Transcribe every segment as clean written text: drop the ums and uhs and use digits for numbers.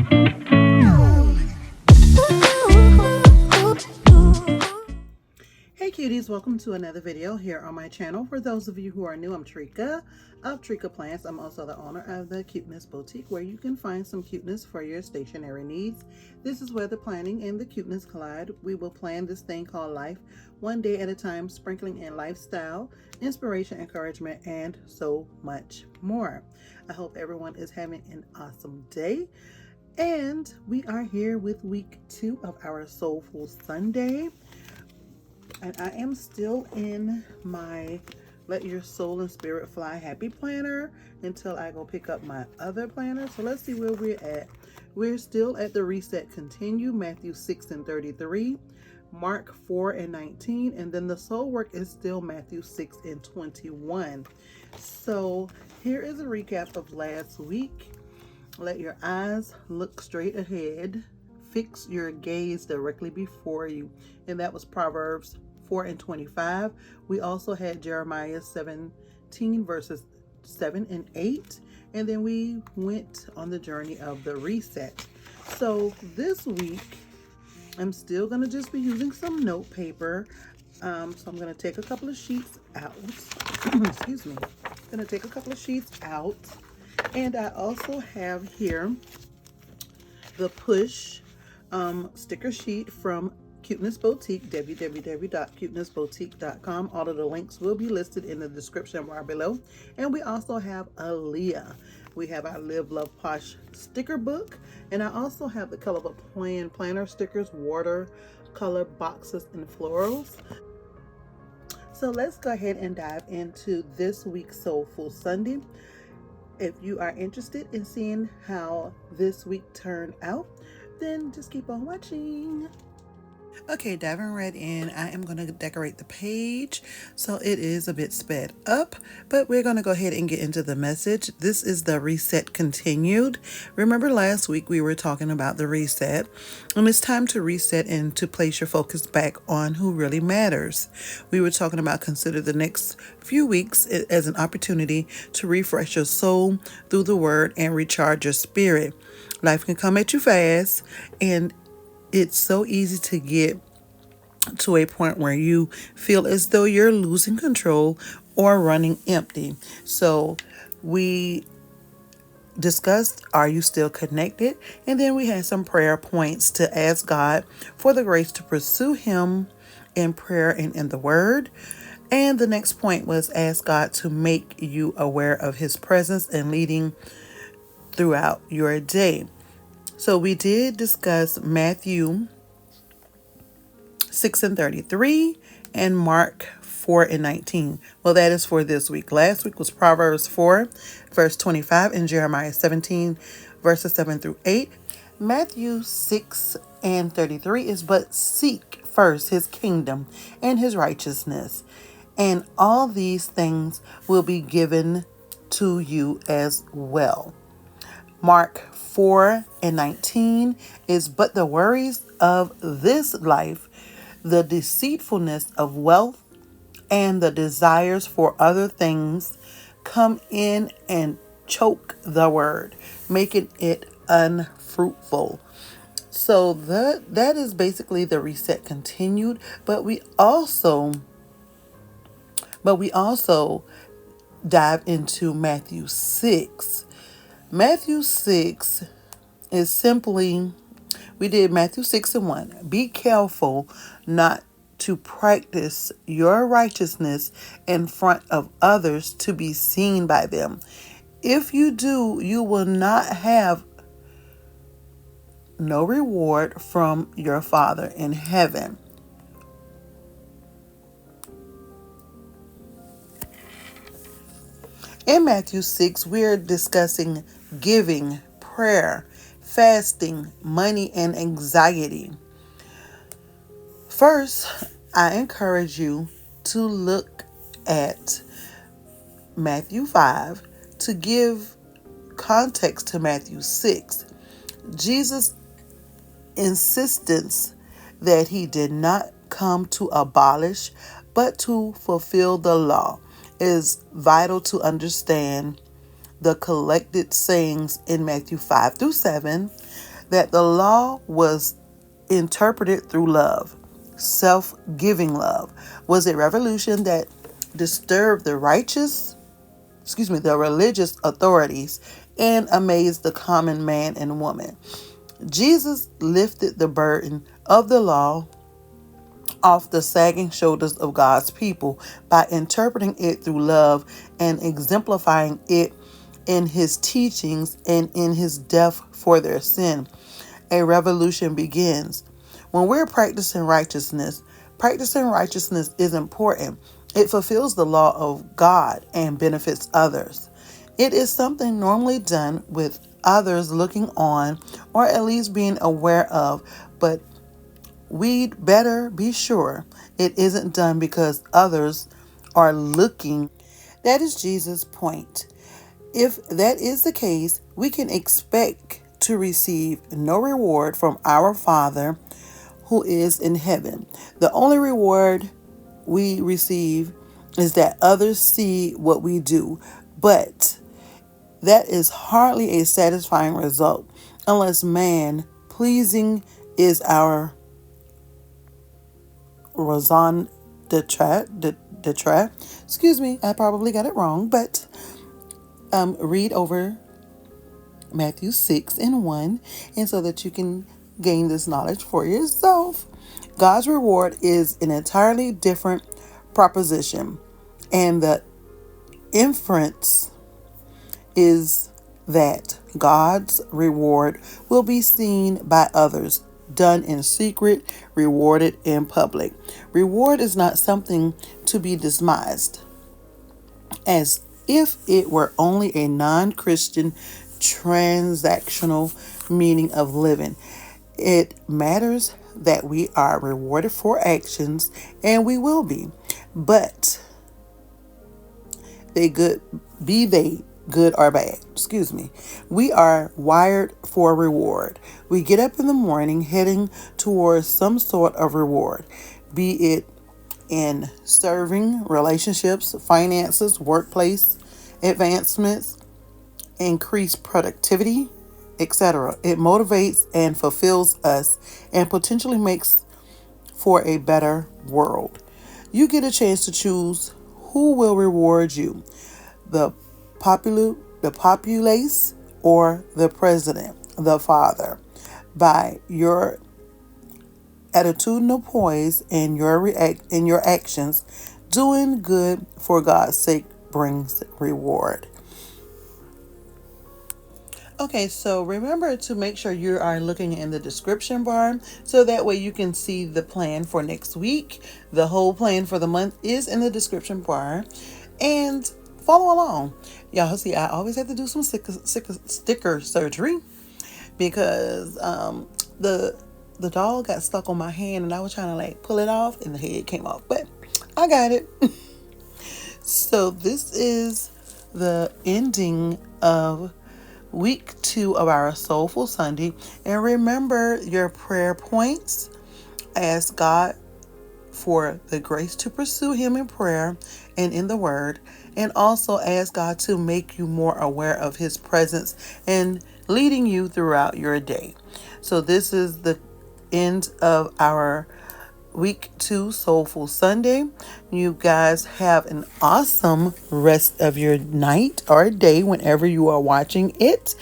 Hey cuties, welcome to another video here on my channel. For those of you who are new, I'm Trika of TRICKAPLANS. I'm also the owner of the Cuteness Boutique, where you can find some cuteness for your stationery needs. This is where the planning and the cuteness collide. We will plan this thing called life, one day at a time, sprinkling in lifestyle, inspiration, encouragement, and so much more. I hope everyone is having an awesome day. And we are here with week 2 of our Soulful Sunday. And I am still in my Let Your Soul and Spirit Fly Happy Planner until I go pick up my other planner. So let's see where we're at. We're still at the Reset Continue, Matthew 6 and 33, Mark 4 and 19, and then the Soul Work is still Matthew 6 and 21. So here is a recap of last week. Let your eyes look straight ahead. Fix your gaze directly before you. And that was Proverbs 4 and 25. We also had Jeremiah 17 verses 7 and 8. And then we went on the journey of the reset. So this week, I'm still going to just be using some note paper. So I'm going to take a couple of sheets out. Excuse me. I'm going to take a couple of sheets out. And I also have here the Push sticker sheet from Cuteness Boutique, www.cutenessboutique.com. All of the links will be listed in the description bar below. And we also have Aaliyah. We have our Live Love Posh sticker book. And I also have the Color Plan planner stickers, watercolor boxes, and florals. So let's go ahead and dive into this week's Soulful Sunday. If you are interested in seeing how this week turned out, then just keep on watching. Okay, diving right in, I am going to decorate the page. So it is a bit sped up, but we're going to go ahead and get into the message. This is the Reset Continued. Remember last week we were talking about the reset, and it's time to reset and to place your focus back on who really matters. We were talking about consider the next few weeks as an opportunity to refresh your soul through the word and recharge your spirit. Life can come at you fast, and it's so easy to get to a point where you feel as though you're losing control or running empty. So we discussed, are you still connected? And then we had some prayer points to ask God for the grace to pursue Him in prayer and in the Word. And the next point was ask God to make you aware of His presence and leading throughout your day. So we did discuss Matthew 6 and 33 and Mark 4 and 19. Well, that is for this week. Last week was Proverbs 4, verse 25, and Jeremiah 17, verses 7 through 8. Matthew 6 and 33 is, but seek first His kingdom and His righteousness, and all these things will be given to you as well. Mark 4 and 19 is, but the worries of this life, the deceitfulness of wealth, and the desires for other things come in and choke the word, making it unfruitful. So that is basically the reset continued, but we also dive into Matthew 6. Matthew 6 is simply, we did Matthew 6 and 1. Be careful not to practice your righteousness in front of others to be seen by them. If you do, you will not have no reward from your Father in heaven. In Matthew 6, we're discussing giving, prayer, fasting, money, and anxiety. First, I encourage you to look at Matthew 5 to give context to Matthew 6. Jesus' insistence that He did not come to abolish, but to fulfill the law is vital to understand the collected sayings in Matthew 5 through 7. that the law was interpreted through love, self-giving love, was a revolution that disturbed the religious authorities and amazed the common man and woman. Jesus lifted the burden of the law off the sagging shoulders of God's people by interpreting it through love and exemplifying it in his teachings and in his death for their sin. A revolution begins. When we're practicing righteousness is important. It fulfills the law of God and benefits others. It is something normally done with others looking on, or at least being aware of, but we'd better be sure it isn't done because others are looking. That is Jesus' point. If that is the case, we can expect to receive no reward from our Father who is in heaven. The only reward we receive is that others see what we do, but that is hardly a satisfying result unless man pleasing is our raison d'etre. Excuse me, I probably got it wrong, but read over Matthew 6:1, and so that you can gain this knowledge for yourself. God's reward is an entirely different proposition, and the inference is that God's reward will be seen by others, done in secret, rewarded in public. Reward is not something to be dismissed as if it were only a non-Christian transactional meaning of living. It matters that we are rewarded for actions, and we will be, but they good or bad. We are wired for reward. We get up in the morning heading towards some sort of reward, be it in serving, relationships, finances, workplace advancements, increased productivity, etc. It motivates and fulfills us and potentially makes for a better world. You get a chance to choose who will reward you, the populace or the president, the Father, by your attitudinal poise and your actions. Doing good for God's sake brings reward. Okay, so remember to make sure you are looking in the description bar so that way you can see the plan for next week. The whole plan for the month is in the description bar, and follow along. Y'all see, I always have to do some sticker surgery because the dog got stuck on my hand and I was trying to like pull it off and the head came off, but I got it. So this is the ending of week 2 of our Soulful Sunday. And remember your prayer points. Ask God for the grace to pursue him in prayer and in the word, and also ask God to make you more aware of his presence and leading you throughout your day. So this is the end of our week 2 Soulful Sunday. You guys have an awesome rest of your night or day whenever you are watching it,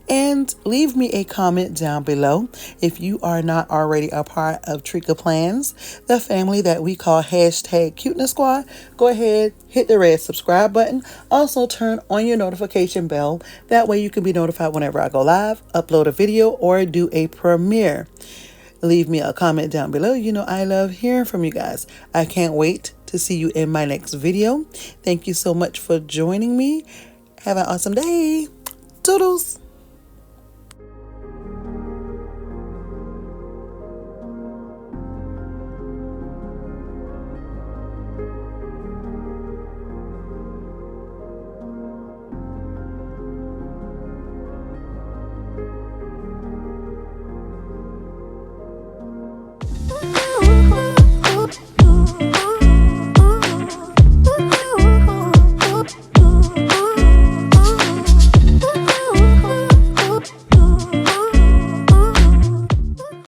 and leave me a comment down below. If you are not already a part of TRICKAPLANS, the family that we call #CUTENESSSQUAD, go ahead, hit the red subscribe button. Also turn on your notification bell. That way you can be notified whenever I go live, upload a video, or do a premiere. Leave me a comment down below. You know I love hearing from you guys. I can't wait to see you in my next video. Thank you so much for joining me. Have an awesome day. Toodles.